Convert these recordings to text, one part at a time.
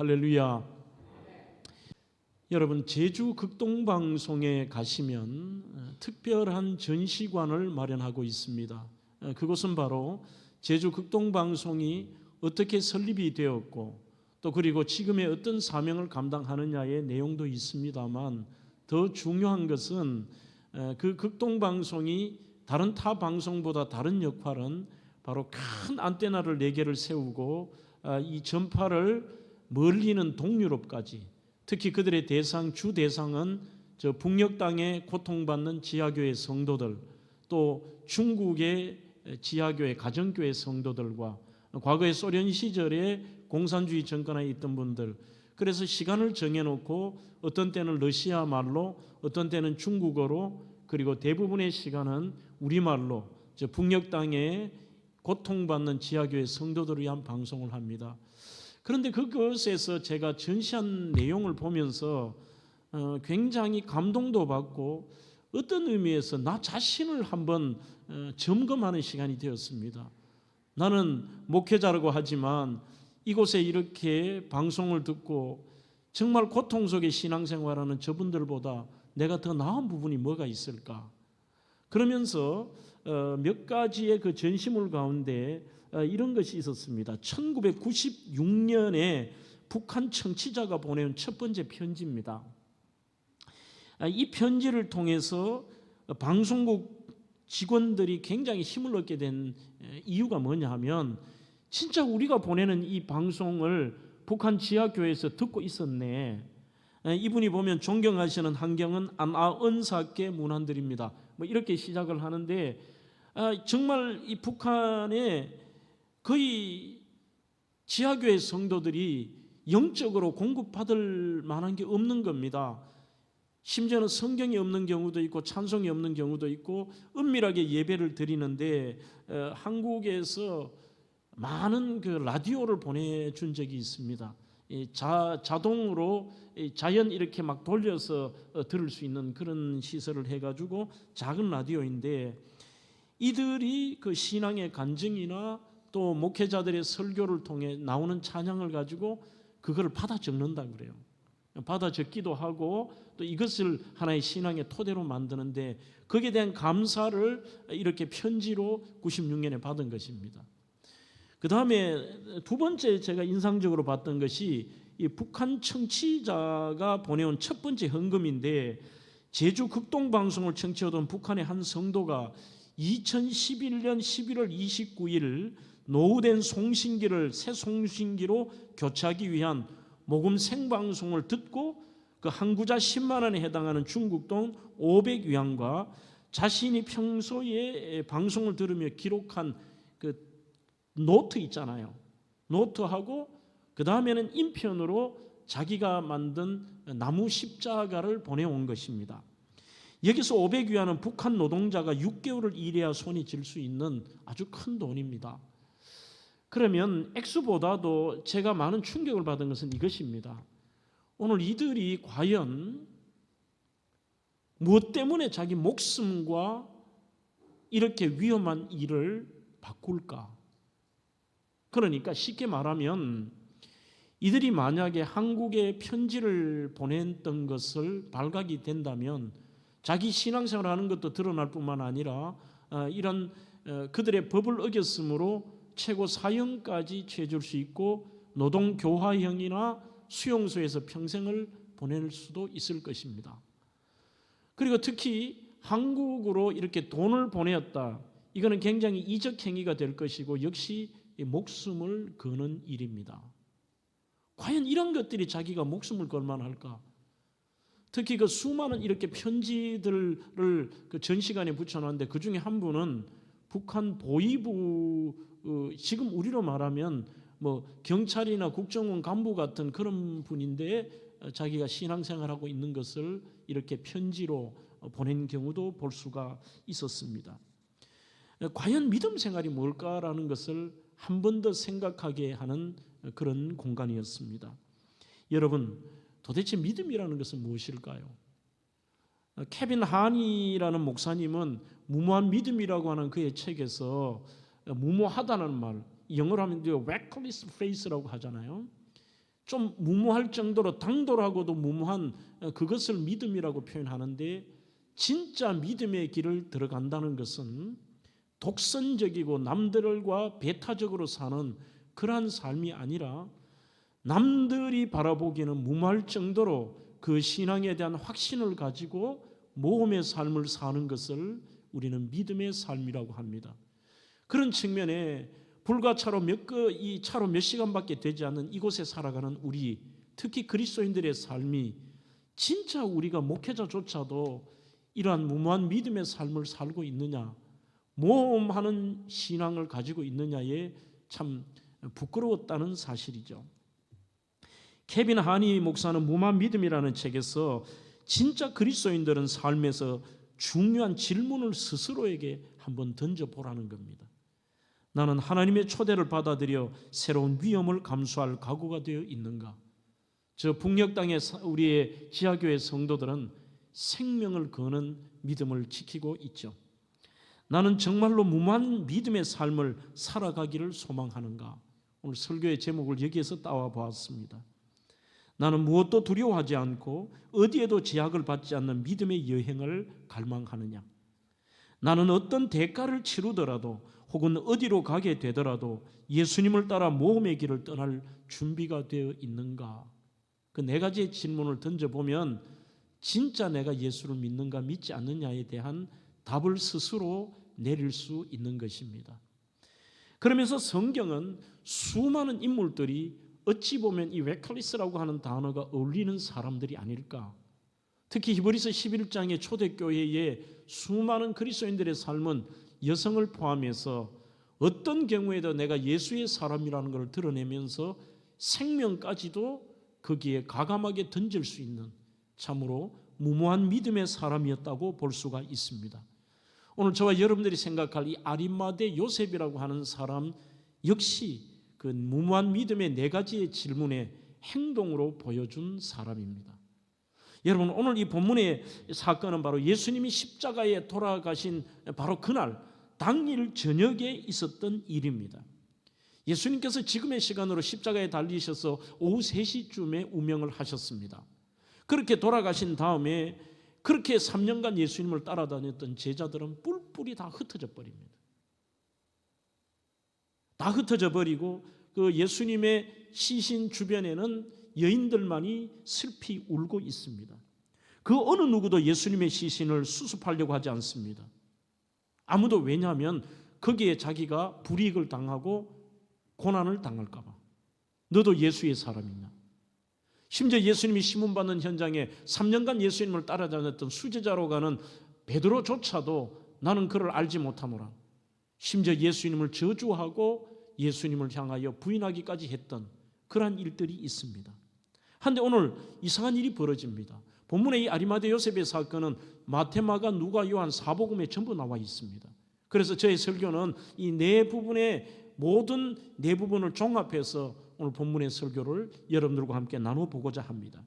할렐루야. 여러분, 제주 극동방송에 가시면 특별한 전시관을 마련하고 있습니다. 그곳은 바로 제주 극동방송이 어떻게 설립이 되었고 또 그리고 지금의 어떤 사명을 감당하느냐의 내용도 있습니다만, 더 중요한 것은 그 극동방송이 다른 타 방송보다 다른 역할은 바로 큰 안테나를 4개를 세우고 이 전파를 멀리는 동유럽까지, 특히 그들의 주 대상은 저 북녘 땅에 고통받는 지하교회 성도들, 또 중국의 지하교회 가정교회 성도들과 과거의 소련 시절에 공산주의 정권에 있던 분들, 그래서 시간을 정해놓고 어떤 때는 러시아 말로, 어떤 때는 중국어로, 그리고 대부분의 시간은 우리말로 저 북녘 땅에 고통받는 지하교회 성도들을 위한 방송을 합니다. 그런데 그것에서 제가 전시한 내용을 보면서 굉장히 감동도 받고 어떤 의미에서 나 자신을 한번 점검하는 시간이 되었습니다. 나는 목회자라고 하지만 이곳에 이렇게 방송을 듣고 정말 고통 속에 신앙생활하는 저분들보다 내가 더 나은 부분이 뭐가 있을까? 그러면서 몇 가지의 그 전시물 가운데 이런 것이 있었습니다. 1996년에 북한 청취자가 보내온 첫 번째 편지입니다. 이 편지를 통해서 방송국 직원들이 굉장히 힘을 얻게 된 이유가 뭐냐 하면, 진짜 우리가 보내는 이 방송을 북한 지하교회에서 듣고 있었네. 이분이 보면 존경하시는 한경은 안아은사께 문안드립니다. 뭐 이렇게 시작을 하는데, 정말 이 북한에 거의 지하교회 성도들이 영적으로 공급받을 만한 게 없는 겁니다. 심지어는 성경이 없는 경우도 있고 찬송이 없는 경우도 있고 은밀하게 예배를 드리는데, 한국에서 많은 그 라디오를 보내준 적이 있습니다. 자동으로 자연 이렇게 막 돌려서 들을 수 있는 그런 시설을 해가지고 작은 라디오인데, 이들이 그 신앙의 간증이나 또 목회자들의 설교를 통해 나오는 찬양을 가지고 그걸 받아 적는다 그래요. 받아 적기도 하고 또 이것을 하나의 신앙의 토대로 만드는데, 거기에 대한 감사를 이렇게 편지로 96년에 받은 것입니다. 그 다음에 두 번째 제가 인상적으로 봤던 것이 이 북한 청취자가 보내온 첫 번째 헌금인데, 제주 극동방송을 청취하던 북한의 한 성도가 2011년 11월 29일 노후된 송신기를 새 송신기로 교체하기 위한 모금 생방송을 듣고 그 한 구자 10만 원에 해당하는 중국 돈 500위안과 자신이 평소에 방송을 들으며 기록한 그 노트 있잖아요. 노트하고 그 다음에는 인편으로 자기가 만든 나무 십자가를 보내온 것입니다. 여기서 500위안은 북한 노동자가 6개월을 일해야 손이 질 수 있는 아주 큰 돈입니다. 그러면 액수보다도 제가 많은 충격을 받은 것은 이것입니다. 오늘 이들이 과연 무엇 때문에 자기 목숨과 이렇게 위험한 일을 바꿀까? 그러니까 쉽게 말하면 이들이 만약에 한국에 편지를 보냈던 것을 발각이 된다면 자기 신앙생활을 하는 것도 드러날 뿐만 아니라 이런 그들의 법을 어겼으므로 최고 사형까지 취해줄 수 있고 노동교화형이나 수용소에서 평생을 보낼 수도 있을 것입니다. 그리고 특히 한국으로 이렇게 돈을 보내었다. 이거는 굉장히 이적 행위가 될 것이고 역시 목숨을 거는 일입니다. 과연 이런 것들이 자기가 목숨을 걸 만할까? 특히 그 수많은 이렇게 편지들을 그 전시관에 붙여놨는데 그 중에 한 분은 북한 보위부, 지금 우리로 말하면 뭐 경찰이나 국정원 간부 같은 그런 분인데 자기가 신앙생활하고 있는 것을 이렇게 편지로 보낸 경우도 볼 수가 있었습니다. 과연 믿음 생활이 뭘까라는 것을 한 번 더 생각하게 하는 그런 공간이었습니다. 여러분, 도대체 믿음이라는 것은 무엇일까요? 케빈 하니라는 목사님은 무모한 믿음이라고 하는 그의 책에서 무모하다는 말, 영어로 하면 reckless faith라고 하잖아요. 좀 무모할 정도로 당돌하고도 무모한 그것을 믿음이라고 표현하는데, 진짜 믿음의 길을 들어간다는 것은 독선적이고 남들과 배타적으로 사는 그러한 삶이 아니라 남들이 바라보기에는 무모할 정도로 그 신앙에 대한 확신을 가지고 모험의 삶을 사는 것을 우리는 믿음의 삶이라고 합니다. 그런 측면에 불과 이 차로 몇 시간밖에 되지 않는 이곳에 살아가는 우리, 특히 그리스도인들의 삶이 진짜 우리가 목회자조차도 이러한 무모한 믿음의 삶을 살고 있느냐, 모험하는 신앙을 가지고 있느냐에 참 부끄러웠다는 사실이죠. 케빈 하니 목사는 무모한 믿음이라는 책에서 진짜 그리스도인들은 삶에서 중요한 질문을 스스로에게 한번 던져보라는 겁니다. 나는 하나님의 초대를 받아들여 새로운 위험을 감수할 각오가 되어 있는가? 저 북녘 땅의 우리의 지하교회 성도들은 생명을 거는 믿음을 지키고 있죠. 나는 정말로 무모한 믿음의 삶을 살아가기를 소망하는가? 오늘 설교의 제목을 여기에서 따와 보았습니다. 나는 무엇도 두려워하지 않고 어디에도 제약을 받지 않는 믿음의 여행을 갈망하느냐? 나는 어떤 대가를 치르더라도 혹은 어디로 가게 되더라도 예수님을 따라 모험의 길을 떠날 준비가 되어 있는가? 그 네 가지의 질문을 던져보면 진짜 내가 예수를 믿는가 믿지 않느냐에 대한 답을 스스로 내릴 수 있는 것입니다. 그러면서 성경은 수많은 인물들이 어찌 보면 이 웨클리스라고 하는 단어가 어울리는 사람들이 아닐까? 특히 히브리서 11장의 초대교회의 수많은 그리스도인들의 삶은 여성을 포함해서 어떤 경우에도 내가 예수의 사람이라는 것을 드러내면서 생명까지도 거기에 과감하게 던질 수 있는 참으로 무모한 믿음의 사람이었다고 볼 수가 있습니다. 오늘 저와 여러분들이 생각할 이 아리마대 요셉이라고 하는 사람 역시 그 무모한 믿음의 네 가지의 질문의 행동으로 보여준 사람입니다. 여러분, 오늘 이 본문의 사건은 바로 예수님이 십자가에 돌아가신 바로 그날 당일 저녁에 있었던 일입니다. 예수님께서 지금의 시간으로 십자가에 달리셔서 오후 3시쯤에 운명을 하셨습니다. 그렇게 돌아가신 다음에 그렇게 3년간 예수님을 따라다녔던 제자들은 뿔뿔이 다 흩어져 버립니다. 다 흩어져 버리고 그 예수님의 시신 주변에는 여인들만이 슬피 울고 있습니다. 그 어느 누구도 예수님의 시신을 수습하려고 하지 않습니다. 아무도. 왜냐하면 거기에 자기가 불이익을 당하고 고난을 당할까 봐. 너도 예수의 사람이냐? 심지어 예수님이 시문받는 현장에 3년간 예수님을 따라다녔던 수제자로 가는 베드로조차도 나는 그를 알지 못하노라. 심지어 예수님을 저주하고 예수님을 향하여 부인하기까지 했던 그러한 일들이 있습니다. 그런데 오늘 이상한 일이 벌어집니다. 본문의 이 아리마대 요셉의 사건은 마태, 마가, 누가, 요한 사복음에 전부 나와 있습니다. 그래서 저의 설교는 이 네 부분의 모든 네 부분을 종합해서 오늘 본문의 설교를 여러분들과 함께 나눠보고자 합니다.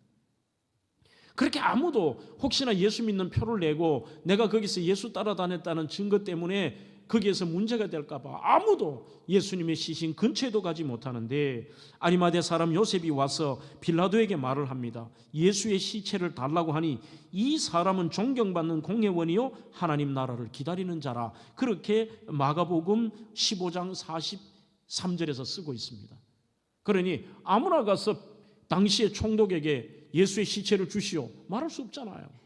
그렇게 아무도 혹시나 예수 믿는 표를 내고 내가 거기서 예수 따라다녔다는 증거 때문에 거기에서 문제가 될까 봐 아무도 예수님의 시신 근처에도 가지 못하는데 아리마대 사람 요셉이 와서 빌라도에게 말을 합니다. 예수의 시체를 달라고 하니 이 사람은 존경받는 공회원이요 하나님 나라를 기다리는 자라. 그렇게 마가복음 15장 43절에서 쓰고 있습니다. 그러니 아무나 가서 당시의 총독에게 예수의 시체를 주시오 말할 수 없잖아요.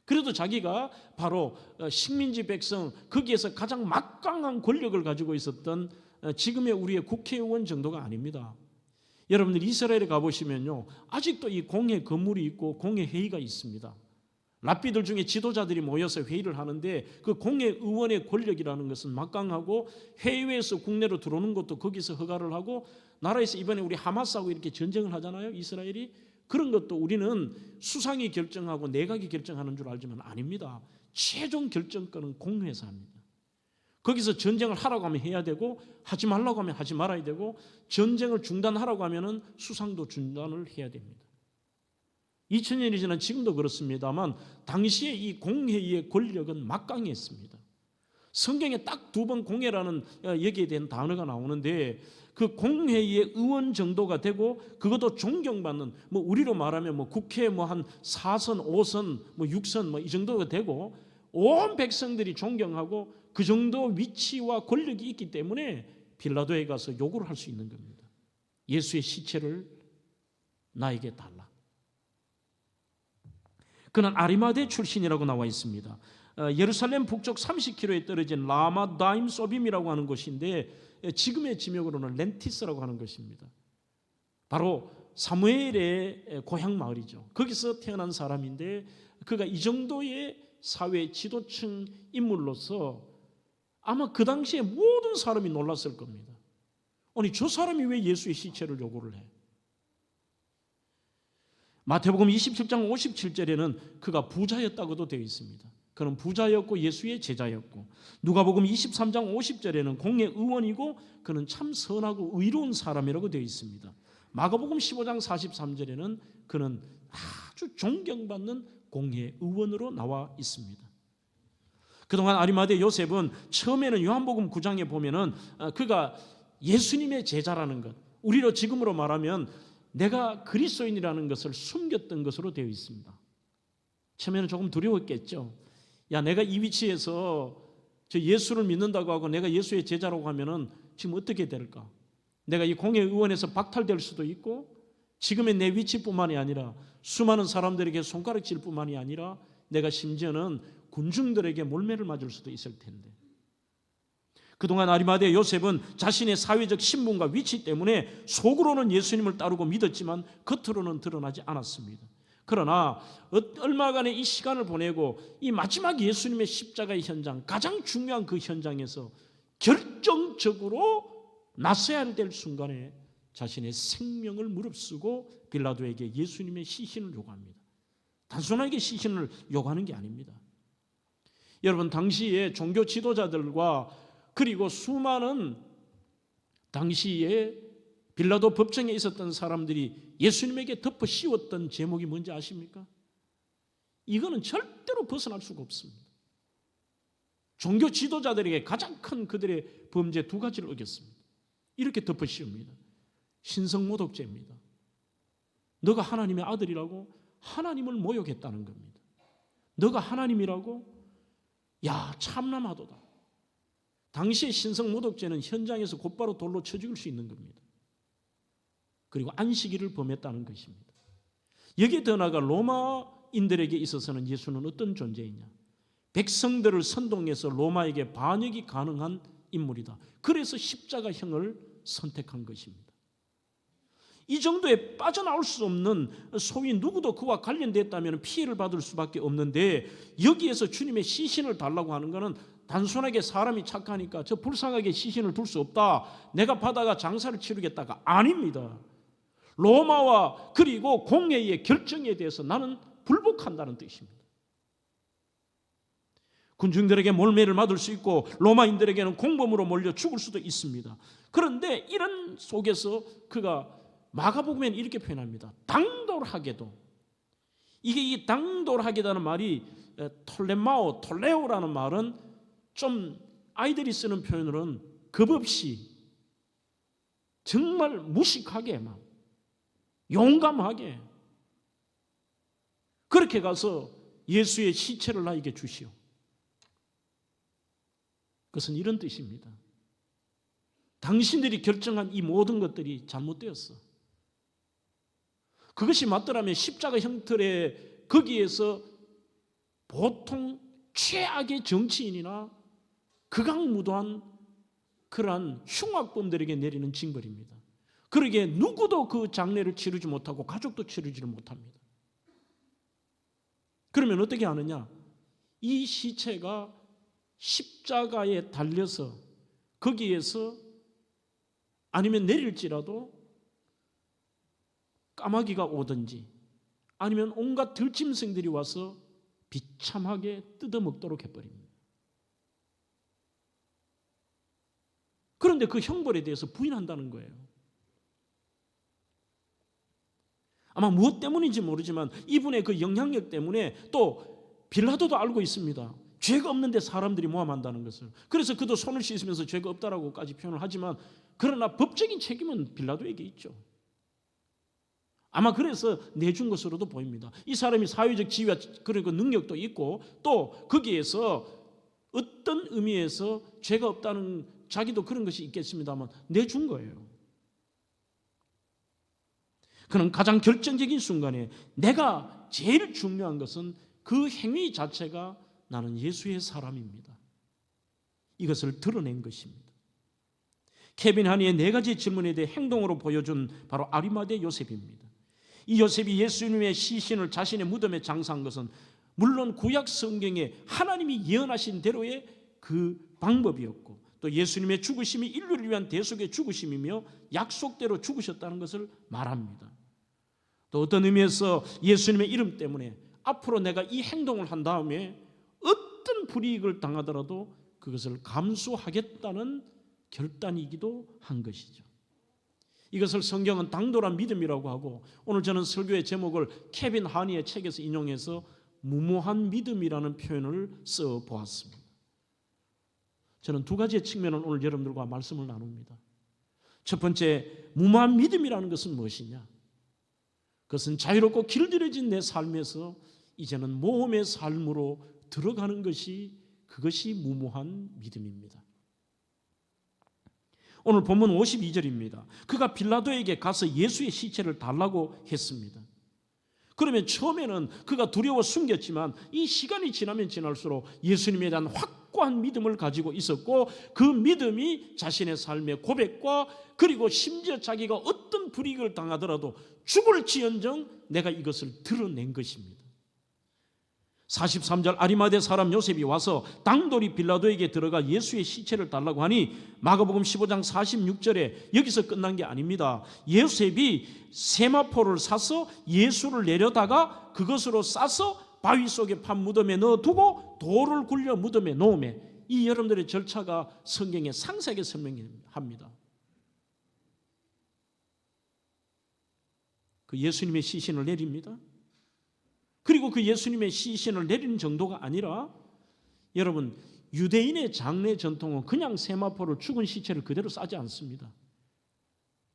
그래도 자기가 바로 식민지 백성 거기에서 가장 막강한 권력을 가지고 있었던 지금의 우리의 국회의원 정도가 아닙니다. 여러분들 이스라엘에 가보시면요 아직도 이 공회 건물이 있고 공회 회의가 있습니다. 랍비들 중에 지도자들이 모여서 회의를 하는데 그 공회 의원의 권력이라는 것은 막강하고 해외에서 국내로 들어오는 것도 거기서 허가를 하고 나라에서 이번에 우리 하마스하고 이렇게 전쟁을 하잖아요. 이스라엘이. 그런 것도 우리는 수상이 결정하고 내각이 결정하는 줄 알지만 아닙니다. 최종 결정권은 공회에서 합니다. 거기서 전쟁을 하라고 하면 해야 되고 하지 말라고 하면 하지 말아야 되고 전쟁을 중단하라고 하면 수상도 중단을 해야 됩니다. 2000년이 지난 지금도 그렇습니다만 당시에 이 공회의 권력은 막강했습니다. 성경에 딱 2번 공회라는 여기에 대한 단어가 나오는데 그 공회의 의원 정도가 되고 그것도 존경받는 뭐 우리로 말하면 뭐 국회 뭐 한 4선, 5선, 뭐 6선 뭐 이 정도가 되고 온 백성들이 존경하고 그 정도 위치와 권력이 있기 때문에 빌라도에 가서 요구를 할 수 있는 겁니다. 예수의 시체를 나에게 달라. 그는 아리마대 출신이라고 나와 있습니다. 예루살렘 북쪽 30km에 떨어진 라마다임 소빔이라고 하는 곳인데 지금의 지명으로는 렌티스라고 하는 것입니다. 바로 사무엘의 고향 마을이죠. 거기서 태어난 사람인데 그가 이 정도의 사회 지도층 인물로서 아마 그 당시에 모든 사람이 놀랐을 겁니다. 아니 저 사람이 왜 예수의 시체를 요구를 해? 마태복음 27장 57절에는 그가 부자였다고도 되어 있습니다. 그는 부자였고 예수의 제자였고, 누가복음 23장 50절에는 공회 의원이고 그는 참 선하고 의로운 사람이라고 되어 있습니다. 마가복음 15장 43절에는 그는 아주 존경받는 공회 의원으로 나와 있습니다. 그동안 아리마대 요셉은 처음에는 요한복음 9장에 보면은 그가 예수님의 제자라는 것, 우리로 지금으로 말하면 내가 그리스도인이라는 것을 숨겼던 것으로 되어 있습니다. 처음에는 조금 두려웠겠죠. 야, 내가 이 위치에서 저 예수를 믿는다고 하고 내가 예수의 제자라고 하면은 지금 어떻게 될까? 내가 이 공회 의원에서 박탈될 수도 있고 지금의 내 위치뿐만이 아니라 수많은 사람들에게 손가락질 뿐만이 아니라 내가 심지어는 군중들에게 몰매를 맞을 수도 있을 텐데, 그동안 아리마대 요셉은 자신의 사회적 신분과 위치 때문에 속으로는 예수님을 따르고 믿었지만 겉으로는 드러나지 않았습니다. 그러나 얼마간의 이 시간을 보내고 이 마지막 예수님의 십자가의 현장, 가장 중요한 그 현장에서 결정적으로 나서야 될 순간에 자신의 생명을 무릅쓰고 빌라도에게 예수님의 시신을 요구합니다. 단순하게 시신을 요구하는 게 아닙니다. 여러분, 당시에 종교 지도자들과 그리고 수많은 당시에 빌라도 법정에 있었던 사람들이 예수님에게 덮어 씌웠던 제목이 뭔지 아십니까? 이거는 절대로 벗어날 수가 없습니다. 종교 지도자들에게 가장 큰 그들의 범죄 2가지를 어겼습니다. 이렇게 덮어 씌웁니다. 신성모독죄입니다. 너가 하나님의 아들이라고 하나님을 모욕했다는 겁니다. 너가 하나님이라고? 야, 참남하도다. 당시의 신성모독죄는 현장에서 곧바로 돌로 쳐 죽일 수 있는 겁니다. 그리고 안식일을 범했다는 것입니다. 여기에 더 나아가 로마인들에게 있어서는 예수는 어떤 존재이냐? 백성들을 선동해서 로마에게 반역이 가능한 인물이다. 그래서 십자가형을 선택한 것입니다. 이 정도에 빠져나올 수 없는, 소위 누구도 그와 관련됐다면 피해를 받을 수밖에 없는데, 여기에서 주님의 시신을 달라고 하는 것은 단순하게 사람이 착하니까 저 불쌍하게 시신을 둘 수 없다, 내가 받아가 장사를 치르겠다가 아닙니다. 로마와 그리고 공회의 결정에 대해서 나는 불복한다는 뜻입니다. 군중들에게 몰매를 맞을 수 있고 로마인들에게는 공범으로 몰려 죽을 수도 있습니다. 그런데 이런 속에서 그가 마가복음에는 이렇게 표현합니다. 당돌하게도. 이게 이 당돌하게다는 말이 톨레오라는 말은 좀 아이들이 쓰는 표현으로는 겁없이 정말 무식하게 막 용감하게 그렇게 가서 예수의 시체를 나에게 주시오. 그것은 이런 뜻입니다. 당신들이 결정한 이 모든 것들이 잘못되었어. 그것이 맞더라면 십자가 형틀에 거기에서 보통 최악의 정치인이나 극악무도한 그러한 흉악범들에게 내리는 징벌입니다. 그러기에 누구도 그 장례를 치르지 못하고 가족도 치르지를 못합니다. 그러면 어떻게 하느냐? 이 시체가 십자가에 달려서 거기에서 아니면 내릴지라도 까마귀가 오든지 아니면 온갖 들짐승들이 와서 비참하게 뜯어먹도록 해버립니다. 그런데 그 형벌에 대해서 부인한다는 거예요. 아마 무엇 때문인지 모르지만 이분의 그 영향력 때문에 또 빌라도도 알고 있습니다. 죄가 없는데 사람들이 모함한다는 것을. 그래서 그도 손을 씻으면서 죄가 없다라고까지 표현을 하지만 그러나 법적인 책임은 빌라도에게 있죠. 아마 그래서 내준 것으로도 보입니다. 이 사람이 사회적 지위와 그리고 능력도 있고 또 거기에서 어떤 의미에서 죄가 없다는 자기도 그런 것이 있겠습니다만 내준 거예요. 그는 가장 결정적인 순간에 내가 제일 중요한 것은 그 행위 자체가 나는 예수의 사람입니다. 이것을 드러낸 것입니다. 케빈 하니의 네 가지 질문에 대해 행동으로 보여준 바로 아리마대 요셉입니다. 이 요셉이 예수님의 시신을 자신의 무덤에 장사한 것은 물론 구약 성경에 하나님이 예언하신 대로의 그 방법이었고 또 예수님의 죽으심이 인류를 위한 대속의 죽으심이며 약속대로 죽으셨다는 것을 말합니다. 또 어떤 의미에서 예수님의 이름 때문에 앞으로 내가 이 행동을 한 다음에 어떤 불이익을 당하더라도 그것을 감수하겠다는 결단이기도 한 것이죠. 이것을 성경은 당돌한 믿음이라고 하고 오늘 저는 설교의 제목을 케빈 하니의 책에서 인용해서 무모한 믿음이라는 표현을 써 보았습니다. 저는 두 가지의 측면을 오늘 여러분들과 말씀을 나눕니다. 첫 번째, 무모한 믿음이라는 것은 무엇이냐? 그것은 자유롭고 길들여진 내 삶에서 이제는 모험의 삶으로 들어가는 것이 그것이 무모한 믿음입니다. 오늘 본문 52절입니다. 그가 빌라도에게 가서 예수의 시체를 달라고 했습니다. 그러면 처음에는 그가 두려워 숨겼지만 이 시간이 지나면 지날수록 예수님에 대한 확고한 믿음을 가지고 있었고 그 믿음이 자신의 삶의 고백과 그리고 심지어 자기가 어떤 불이익을 당하더라도 죽을지언정 내가 이것을 드러낸 것입니다. 43절 아리마대 사람 요셉이 와서 당돌이 빌라도에게 들어가 예수의 시체를 달라고 하니 마가복음 15장 46절에 여기서 끝난 게 아닙니다. 요셉이 세마포를 사서 예수를 내려다가 그것으로 싸서 바위 속에 판 무덤에 넣어두고 돌을 굴려 무덤에 놓으매 이 여러분들의 절차가 성경에 상세하게 설명합니다. 그 예수님의 시신을 내립니다. 그리고 그 예수님의 시신을 내리는 정도가 아니라 여러분 유대인의 장례 전통은 그냥 세마포를 죽은 시체를 그대로 싸지 않습니다.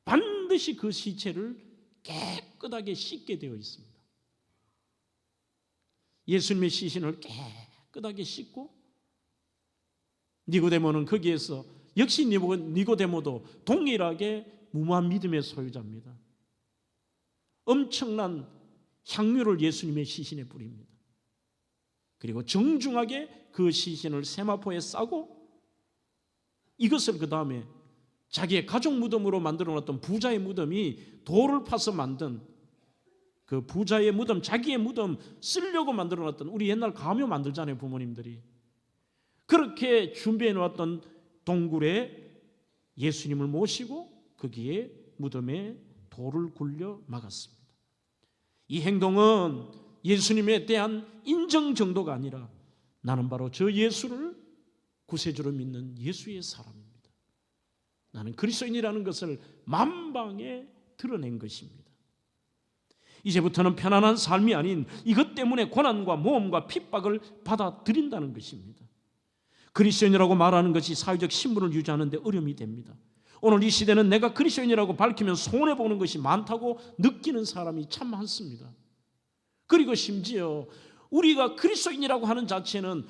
반드시 그 시체를 깨끗하게 씻게 되어 있습니다. 예수님의 시신을 깨끗하게 씻고 니고데모는 거기에서 역시 니고데모도 동일하게 무모한 믿음의 소유자입니다. 엄청난 향유를 예수님의 시신에 뿌립니다. 그리고 정중하게 그 시신을 세마포에 싸고 이것을 그 다음에 자기의 가족 무덤으로 만들어놨던 부자의 무덤이 돌을 파서 만든 그 부자의 무덤, 자기의 무덤 쓰려고 만들어놨던 우리 옛날 가묘 만들잖아요, 부모님들이. 그렇게 준비해놓았던 동굴에 예수님을 모시고 거기에 무덤에 돌을 굴려 막았습니다. 이 행동은 예수님에 대한 인정 정도가 아니라 나는 바로 저 예수를 구세주로 믿는 예수의 사람입니다. 나는 그리스도인이라는 것을 만방에 드러낸 것입니다. 이제부터는 편안한 삶이 아닌 이것 때문에 고난과 모험과 핍박을 받아들인다는 것입니다. 그리스도인이라고 말하는 것이 사회적 신분을 유지하는 데 어려움이 됩니다. 오늘 이 시대는 내가 그리스도인이라고 밝히면 손해보는 것이 많다고 느끼는 사람이 참 많습니다. 그리고 심지어 우리가 그리스도인이라고 하는 자체는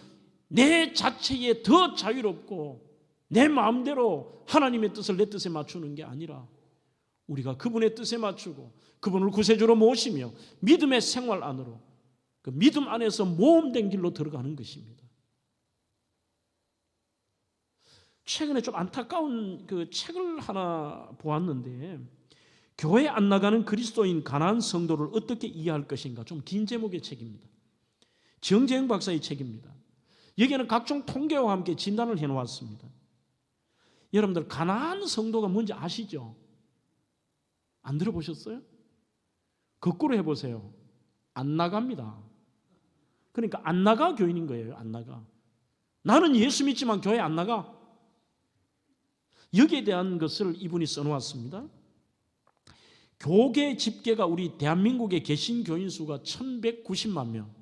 내 자체에 더 자유롭고 내 마음대로 하나님의 뜻을 내 뜻에 맞추는 게 아니라 우리가 그분의 뜻에 맞추고 그분을 구세주로 모시며 믿음의 생활 안으로 그 믿음 안에서 모험된 길로 들어가는 것입니다. 최근에 좀 안타까운 그 책을 하나 보았는데 교회 안 나가는 그리스도인 가난한 성도를 어떻게 이해할 것인가 좀 긴 제목의 책입니다. 정재영 박사의 책입니다. 여기에는 각종 통계와 함께 진단을 해놓았습니다. 여러분들 가난한 성도가 뭔지 아시죠? 안 들어보셨어요? 거꾸로 해보세요. 안 나갑니다. 그러니까 안 나가 교인인 거예요. 안 나가. 나는 예수 믿지만 교회 안 나가. 여기에 대한 것을 이분이 써놓았습니다. 교계 집계가 우리 대한민국의 개신교인 수가 1190만 명.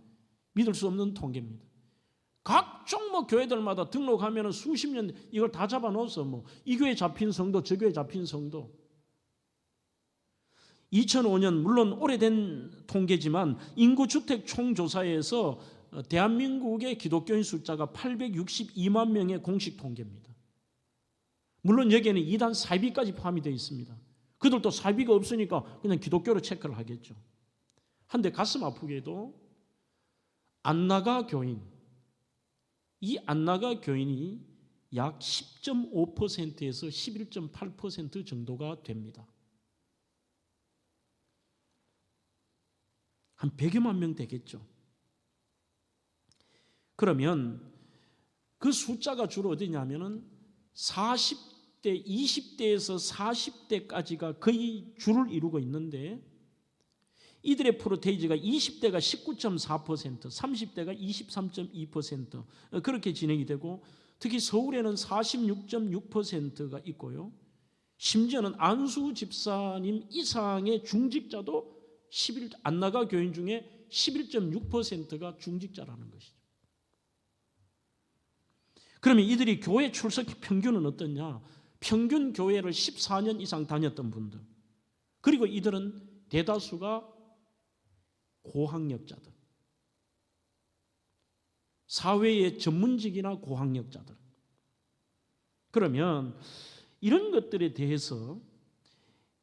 믿을 수 없는 통계입니다. 각종 뭐 교회들마다 등록하면 수십 년 이걸 다 잡아놓아서 뭐 이 교회 잡힌 성도, 저 교회 잡힌 성도. 2005년 물론 오래된 통계지만 인구주택 총조사에서 대한민국의 기독교인 숫자가 862만 명의 공식 통계입니다. 물론 여기에는 이단 사이비까지 포함이 되어 있습니다. 그들도 사이비가 없으니까 그냥 기독교로 체크를 하겠죠. 한데 가슴 아프게도 안나가 교인, 이 안나가 교인이 약 10.5%에서 11.8% 정도가 됩니다. 한 100여만 명 되겠죠. 그러면 그 숫자가 주로 어디냐면은 40대, 20대에서 40대까지가 거의 줄을 이루고 있는데 이들의 프로테이지가 20대가 19.4%, 30대가 23.2% 그렇게 진행이 되고 특히 서울에는 46.6%가 있고요. 심지어는 안수 집사님 이상의 중직자도 안나가 교인 중에 11.6%가 중직자라는 것이죠. 그러면 이들이 교회 출석 평균은 어떠냐? 평균 교회를 14년 이상 다녔던 분들, 그리고 이들은 대다수가 고학력자들, 사회의 전문직이나 고학력자들. 그러면 이런 것들에 대해서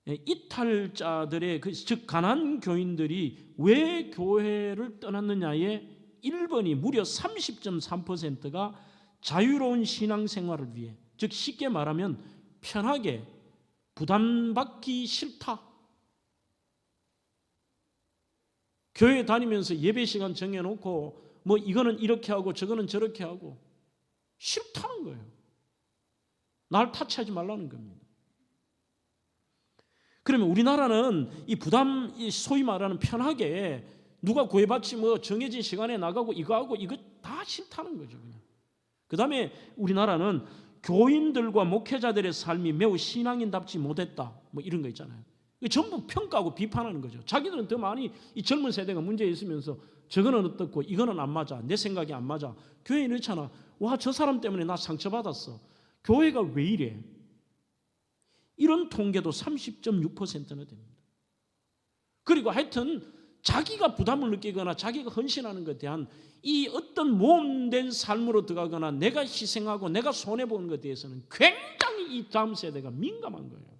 이탈자들의 즉 가난 교인들이 왜 교회를 떠났느냐의 1번이 무려 30.3%가 자유로운 신앙생활을 위해, 즉 쉽게 말하면 편하게 부담받기 싫다. 교회 다니면서 예배 시간 정해놓고 뭐 이거는 이렇게 하고 저거는 저렇게 하고 싫다는 거예요. 날 타치하지 말라는 겁니다. 그러면 우리나라는 이 부담, 소위 말하는 편하게 누가 구애받지 뭐 정해진 시간에 나가고 이거 하고 이거 다 싫다는 거죠. 그냥. 그 다음에 우리나라는 교인들과 목회자들의 삶이 매우 신앙인답지 못했다. 뭐 이런 거 있잖아요. 전부 평가하고 비판하는 거죠. 자기들은 더 많이 이 젊은 세대가 문제 있으면서 저거는 어떻고 이거는 안 맞아. 내 생각이 안 맞아. 교회에 이렇잖아. 와, 저 사람 때문에 나 상처받았어. 교회가 왜 이래? 이런 통계도 30.6%나 됩니다. 그리고 하여튼 자기가 부담을 느끼거나 자기가 헌신하는 것에 대한 이 어떤 모험된 삶으로 들어가거나 내가 희생하고 내가 손해보는 것에 대해서는 굉장히 이 다음 세대가 민감한 거예요.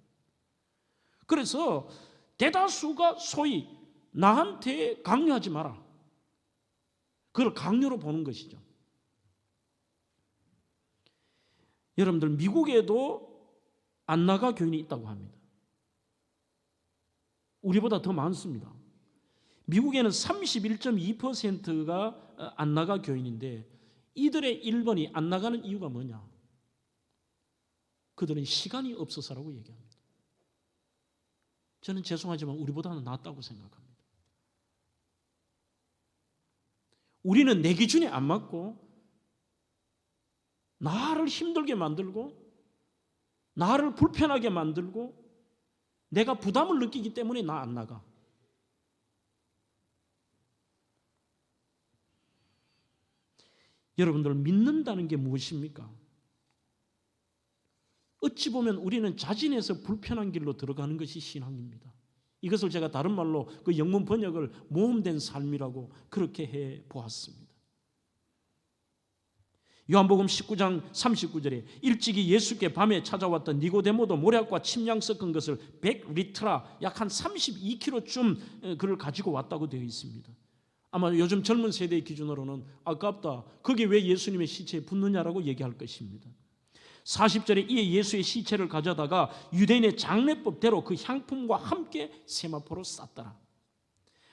그래서 대다수가 소위 나한테 강요하지 마라. 그걸 강요로 보는 것이죠. 여러분들 미국에도 안나가 교인이 있다고 합니다. 우리보다 더 많습니다. 미국에는 31.2%가 안나가 교인인데 이들의 1번이 안 나가는 이유가 뭐냐? 그들은 시간이 없어서라고 얘기합니다. 저는 죄송하지만 우리보다는 낫다고 생각합니다. 우리는 내 기준에 안 맞고 나를 힘들게 만들고 나를 불편하게 만들고 내가 부담을 느끼기 때문에 나 안 나가. 여러분들 믿는다는 게 무엇입니까? 어찌 보면 우리는 자진해서 불편한 길로 들어가는 것이 신앙입니다. 이것을 제가 다른 말로 그 영문 번역을 모험된 삶이라고 그렇게 해 보았습니다. 요한복음 19장 39절에 일찍이 예수께 밤에 찾아왔던 니고데모도 모략과 침량 섞은 것을 100리트라 약 한 32kg쯤 그를 가지고 왔다고 되어 있습니다. 아마 요즘 젊은 세대의 기준으로는 아깝다, 거기 왜 예수님의 시체에 붓느냐라고 얘기할 것입니다. 40절에 이에 예수의 시체를 가져다가 유대인의 장례법대로 그 향품과 함께 세마포로 쌌더라.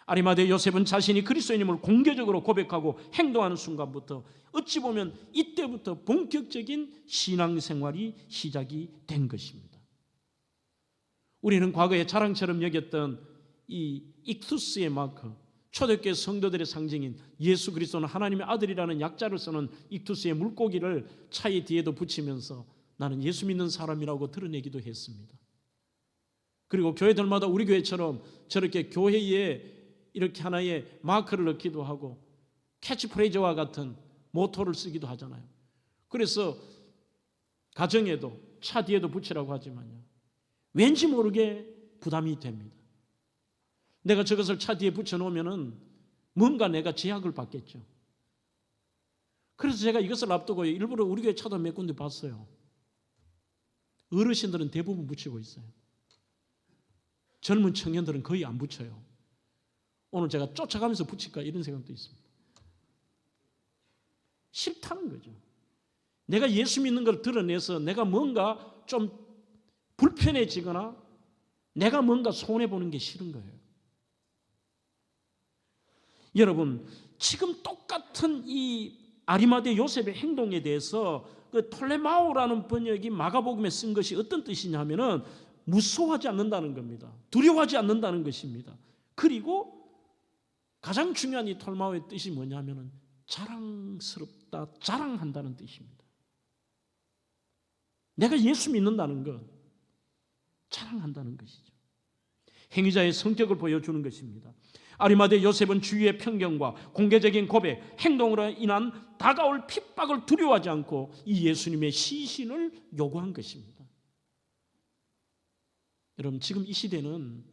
아리마대 요셉은 자신이 그리스도인임을 공개적으로 고백하고 행동하는 순간부터 어찌 보면 이때부터 본격적인 신앙생활이 시작이 된 것입니다. 우리는 과거에 자랑처럼 여겼던 이 익투스의 마크, 초대교회 성도들의 상징인 예수 그리스도는 하나님의 아들이라는 약자를 쓰는 익투스의 물고기를 차의 뒤에도 붙이면서 나는 예수 믿는 사람이라고 드러내기도 했습니다. 그리고 교회들마다 우리 교회처럼 저렇게 교회에 이렇게 하나의 마크를 넣기도 하고 캐치프레이즈와 같은 모토를 쓰기도 하잖아요. 그래서 가정에도 차 뒤에도 붙이라고 하지만요, 왠지 모르게 부담이 됩니다. 내가 저것을 차 뒤에 붙여놓으면은 뭔가 내가 제약을 받겠죠. 그래서 제가 이것을 앞두고 일부러 우리 교회 차도 몇 군데 봤어요. 어르신들은 대부분 붙이고 있어요. 젊은 청년들은 거의 안 붙여요. 오늘 제가 쫓아가면서 붙일까 이런 생각도 있습니다. 싫다는 거죠. 내가 예수 믿는 걸 드러내서 내가 뭔가 좀 불편해지거나 내가 뭔가 손해보는 게 싫은 거예요. 여러분, 지금 똑같은 이 아리마대 요셉의 행동에 대해서 그 톨레마오라는 번역이 마가복음에 쓴 것이 어떤 뜻이냐면은 무서워하지 않는다는 겁니다. 두려워하지 않는다는 것입니다. 그리고 가장 중요한 이 톨레마오의 뜻이 뭐냐면은 자랑스럽다, 자랑한다는 뜻입니다. 내가 예수 믿는다는 것, 자랑한다는 것이죠. 행위자의 성격을 보여주는 것입니다. 아리마대 요셉은 주위의 편견과 공개적인 고백, 행동으로 인한 다가올 핍박을 두려워하지 않고 이 예수님의 시신을 요구한 것입니다. 여러분, 지금 이 시대는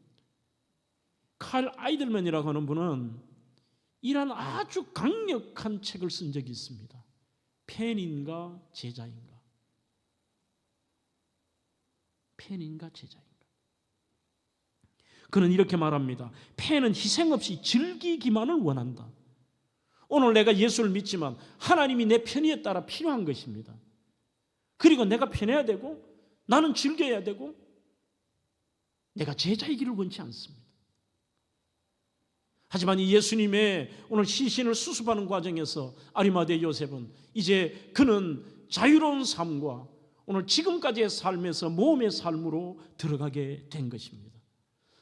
칼 아이들맨이라고 하는 분은 이런 아주 강력한 책을 쓴 적이 있습니다. 팬인가 제자인가. 팬인가 제자인가. 그는 이렇게 말합니다. 팬은 희생 없이 즐기기만을 원한다. 오늘 내가 예수를 믿지만 하나님이 내 편의에 따라 필요한 것입니다. 그리고 내가 편해야 되고 나는 즐겨야 되고 내가 제자이기를 원치 않습니다. 하지만 이 예수님의 오늘 시신을 수습하는 과정에서 아리마대 요셉은 이제 그는 자유로운 삶과 오늘 지금까지의 삶에서 모험의 삶으로 들어가게 된 것입니다.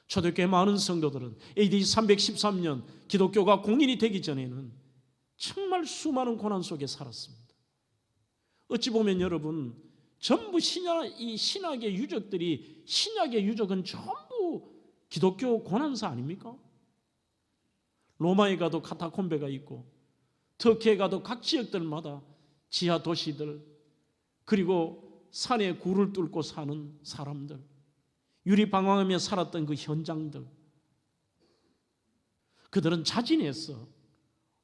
초대교회 많은 성도들은 AD 313년 기독교가 공인이 되기 전에는 정말 수많은 고난 속에 살았습니다. 어찌 보면 여러분, 전부 이 신학의 유적들이, 신약의 유적은 전부 기독교 고난사 아닙니까? 로마에 가도 카타콤베가 있고, 터키에 가도 각 지역들마다 지하 도시들, 그리고 산에 굴을 뚫고 사는 사람들, 유리방황하며 살았던 그 현장들, 그들은 자진해서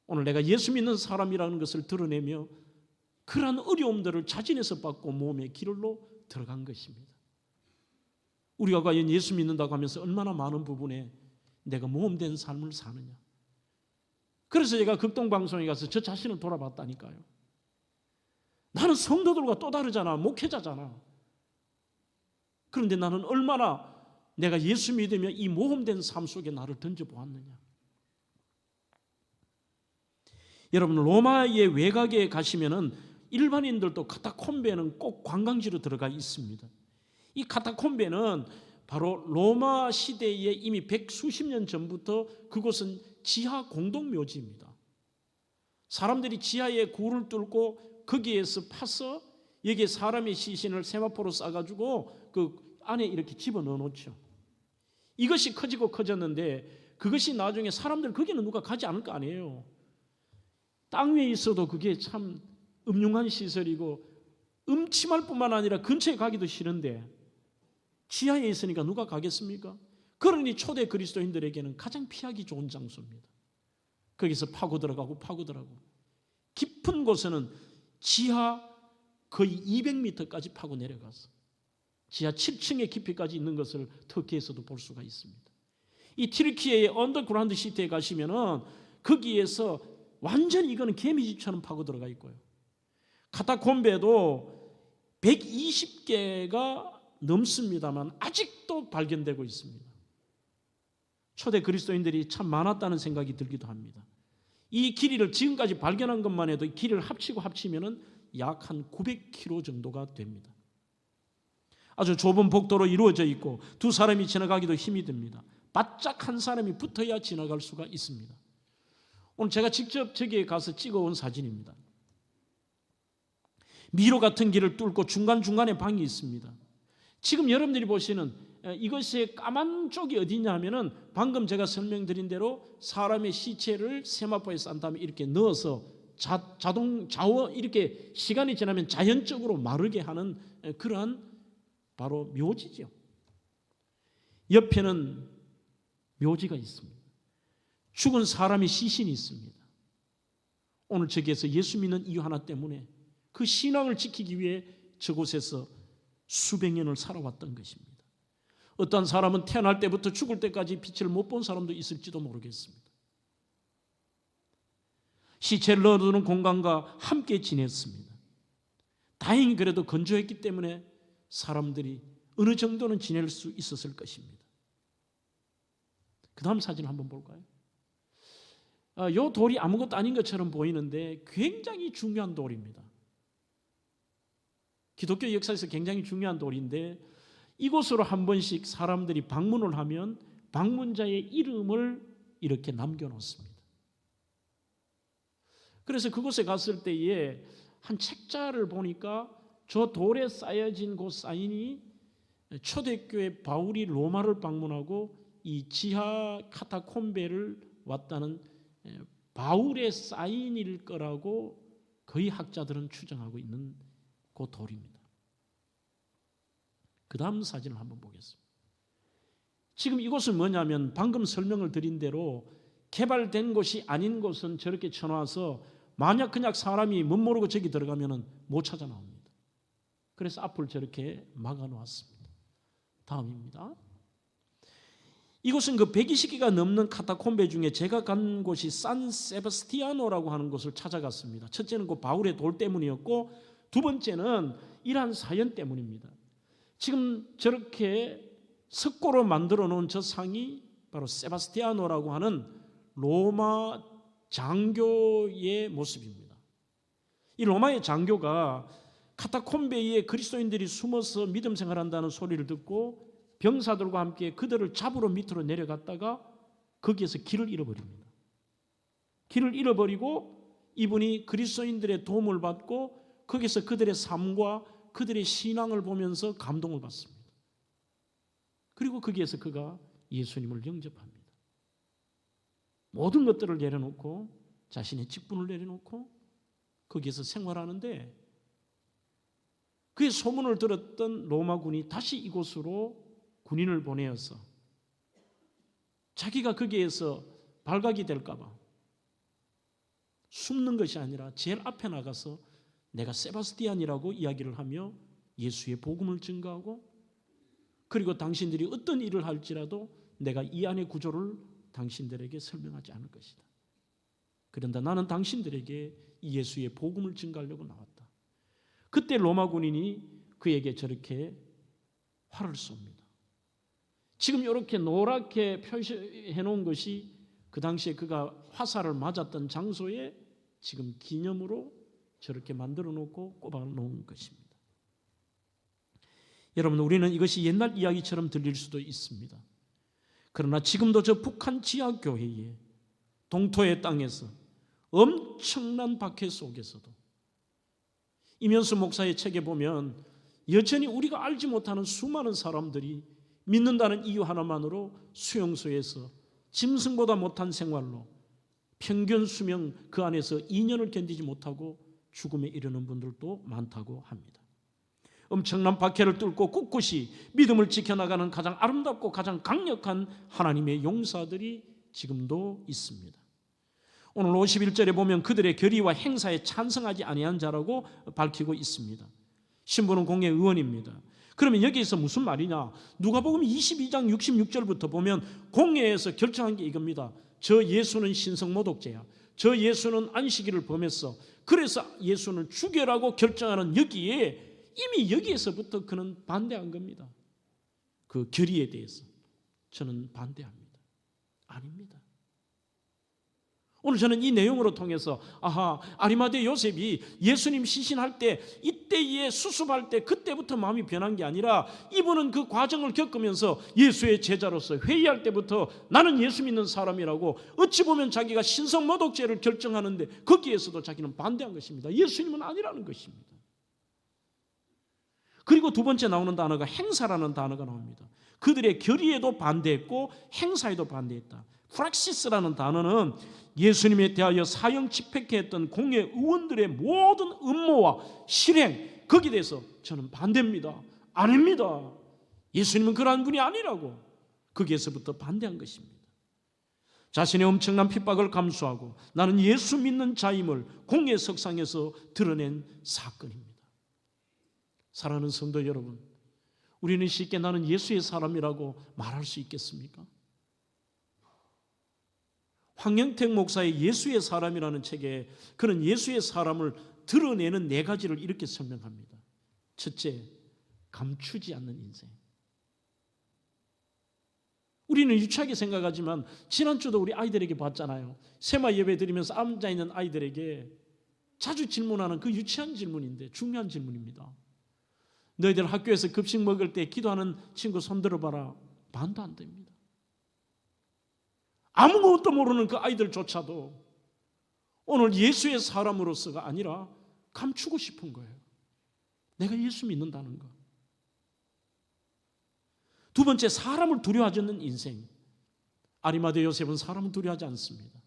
오늘 내가 예수 믿는 사람이라는 것을 드러내며 그러한 어려움들을 자진해서 받고 모험의 길로 들어간 것입니다. 우리가 과연 예수 믿는다고 하면서 얼마나 많은 부분에 내가 모험된 삶을 사느냐. 그래서 제가 극동방송에 가서 저 자신을 돌아봤다니까요. 나는 성도들과 또 다르잖아. 목회자잖아. 그런데 나는 얼마나 내가 예수 믿으며 이 모험된 삶 속에 나를 던져보았느냐. 여러분, 로마의 외곽에 가시면은 일반인들도 카타콤베는 꼭 관광지로 들어가 있습니다. 이 카타콤베는 바로 로마 시대에 이미 백수십 년 전부터 그곳은 지하 공동묘지입니다. 사람들이 지하에 굴을 뚫고 거기에서 파서 여기에 사람의 시신을 세마포로 싸가지고 그 안에 이렇게 집어넣어 놓죠. 이것이 커지고 커졌는데 그것이 나중에 사람들 거기는 누가 가지 않을 거 아니에요. 땅 위에 있어도 그게 참 음흉한 시설이고 음침할 뿐만 아니라 근처에 가기도 싫은데 지하에 있으니까 누가 가겠습니까? 그러니 초대 그리스도인들에게는 가장 피하기 좋은 장소입니다. 거기서 파고 들어가고 깊은 곳에는 지하 거의 200m까지 파고 내려가서 지하 7층의 깊이까지 있는 것을 터키에서도 볼 수가 있습니다. 이 튀르키예의 언더그라운드 시티에 가시면은 거기에서 완전히 이거는 개미집처럼 파고 들어가 있고요. 카타콤베도 120개가 넘습니다만 아직도 발견되고 있습니다. 초대 그리스도인들이 참 많았다는 생각이 들기도 합니다. 이 길이를 지금까지 발견한 것만 해도 이 길이를 합치면은 약 한 900km 정도가 됩니다. 아주 좁은 복도로 이루어져 있고 두 사람이 지나가기도 힘이 듭니다. 바짝 한 사람이 붙어야 지나갈 수가 있습니다. 오늘 제가 직접 저기에 가서 찍어온 사진입니다. 미로 같은 길을 뚫고 중간중간에 방이 있습니다. 지금 여러분들이 보시는 이것의 까만 쪽이 어디냐 하면은 방금 제가 설명드린 대로 사람의 시체를 세마포에 싼 다음에 이렇게 넣어서 자원 이렇게 시간이 지나면 자연적으로 마르게 하는 그러한 바로 묘지죠. 옆에는 묘지가 있습니다. 죽은 사람의 시신이 있습니다. 오늘 저기에서 예수 믿는 이유 하나 때문에 그 신앙을 지키기 위해 저곳에서 수백 년을 살아왔던 것입니다. 어떤 사람은 태어날 때부터 죽을 때까지 빛을 못 본 사람도 있을지도 모르겠습니다. 시체를 넣어두는 공간과 함께 지냈습니다. 다행히 그래도 건조했기 때문에 사람들이 어느 정도는 지낼 수 있었을 것입니다. 그 다음 사진 한번 볼까요? 이 돌이 아무것도 아닌 것처럼 보이는데 굉장히 중요한 돌입니다. 기독교 역사에서 굉장히 중요한 돌인데 이곳으로 한 번씩 사람들이 방문을 하면 방문자의 이름을 이렇게 남겨놓습니다. 그래서 그곳에 갔을 때에 한 책자를 보니까 저 돌에 쌓여진 그 사인이 초대교회 바울이 로마를 방문하고 이 지하 카타콤베를 왔다는 바울의 사인일 거라고 거의 학자들은 추정하고 있는 그 돌입니다. 그 다음 사진을 한번 보겠습니다. 지금 이곳은 뭐냐면 방금 설명을 드린 대로 개발된 곳이 아닌 곳은 저렇게 쳐놔서 만약 그냥 사람이 못 모르고 저기 들어가면 못 찾아 나옵니다. 그래서 앞을 저렇게 막아 놓았습니다. 다음입니다. 이곳은 그 120개가 넘는 카타콤베 중에 제가 간 곳이 산 세바스티아노라고 하는 곳을 찾아갔습니다. 첫째는 그 바울의 돌 때문이었고 두 번째는 이러한 사연 때문입니다. 지금 저렇게 석고로 만들어 놓은 저 상이 바로 세바스티아노라고 하는 로마 장교의 모습입니다. 이 로마의 장교가 카타콤베에 그리스도인들이 숨어서 믿음 생활한다는 소리를 듣고 병사들과 함께 그들을 잡으러 밑으로 내려갔다가 거기에서 길을 잃어버립니다. 길을 잃어버리고 이분이 그리스도인들의 도움을 받고 거기서 그들의 삶과 그들의 신앙을 보면서 감동을 받습니다. 그리고 거기에서 그가 예수님을 영접합니다. 모든 것들을 내려놓고 자신의 직분을 내려놓고 거기에서 생활하는데 그의 소문을 들었던 로마군이 다시 이곳으로 군인을 보내어서 자기가 거기에서 발각이 될까 봐 숨는 것이 아니라 제일 앞에 나가서 내가 세바스티안이라고 이야기를 하며 예수의 복음을 증거하고 그리고 당신들이 어떤 일을 할지라도 내가 이 안의 구조를 당신들에게 설명하지 않을 것이다. 그런데 나는 당신들에게 이 예수의 복음을 증거하려고 나왔다. 그때 로마 군인이 그에게 저렇게 활을 쏩니다. 지금 이렇게 노랗게 표시해 놓은 것이 그 당시에 그가 화살을 맞았던 장소에 지금 기념으로 저렇게 만들어 놓고 꼽아 놓은 것입니다. 여러분, 우리는 이것이 옛날 이야기처럼 들릴 수도 있습니다. 그러나 지금도 저 북한 지하교회에 동토의 땅에서 엄청난 박해 속에서도 이면수 목사의 책에 보면 여전히 우리가 알지 못하는 수많은 사람들이 믿는다는 이유 하나만으로 수용소에서 짐승보다 못한 생활로 평균 수명 그 안에서 2년을 견디지 못하고 죽음에 이르는 분들도 많다고 합니다. 엄청난 박해를 뚫고 꿋꿋이 믿음을 지켜나가는 가장 아름답고 가장 강력한 하나님의 용사들이 지금도 있습니다. 오늘 51절에 보면 그들의 결의와 행사에 찬성하지 아니한 자라고 밝히고 있습니다. 신부는 공예 의원입니다. 그러면 여기에서 무슨 말이냐? 누가복음 22장 66절부터 보면 공예에서 결정한 게 이겁니다. 저 예수는 신성모독죄야. 저 예수는 안식일을 범했어. 그래서 예수는 죽여라고 결정하는 여기에 이미 여기에서부터 그는 반대한 겁니다. 그 결의에 대해서 저는 반대합니다. 아닙니다. 오늘 저는 이 내용으로 통해서 아리마대 요셉이 예수님 시신할 때 이때에 수습할 때 그때부터 마음이 변한 게 아니라 이분은 그 과정을 겪으면서 예수의 제자로서 회의할 때부터 나는 예수 믿는 사람이라고 어찌 보면 자기가 신성모독죄를 결정하는데 거기에서도 자기는 반대한 것입니다. 예수님은 아니라는 것입니다. 그리고 두 번째 나오는 단어가 행사라는 단어가 나옵니다. 그들의 결의에도 반대했고 행사에도 반대했다. 프락시스라는 단어는 예수님에 대하여 사형 집행케 했던 공회 의원들의 모든 음모와 실행, 거기에 대해서 저는 반대입니다. 아닙니다. 예수님은 그러한 분이 아니라고 거기에서부터 반대한 것입니다. 자신의 엄청난 핍박을 감수하고 나는 예수 믿는 자임을 공회석상에서 드러낸 사건입니다. 사랑하는 성도 여러분, 우리는 쉽게 나는 예수의 사람이라고 말할 수 있겠습니까? 황영택 목사의 예수의 사람이라는 책에 그는 예수의 사람을 드러내는 4가지를 이렇게 설명합니다. 첫째, 감추지 않는 인생. 우리는 유치하게 생각하지만 지난주도 우리 아이들에게 봤잖아요. 세마 예배 드리면서 앉아있는 아이들에게 자주 질문하는 그 유치한 질문인데 중요한 질문입니다. 너희들 학교에서 급식 먹을 때 기도하는 친구 손 들어봐라. 반도 안 됩니다. 아무것도 모르는 그 아이들조차도 오늘 예수의 사람으로서가 아니라 감추고 싶은 거예요. 내가 예수 믿는다는 거. 두 번째, 사람을 두려워하지 않는 인생. 아리마대 요셉은 사람을 두려워하지 않습니다.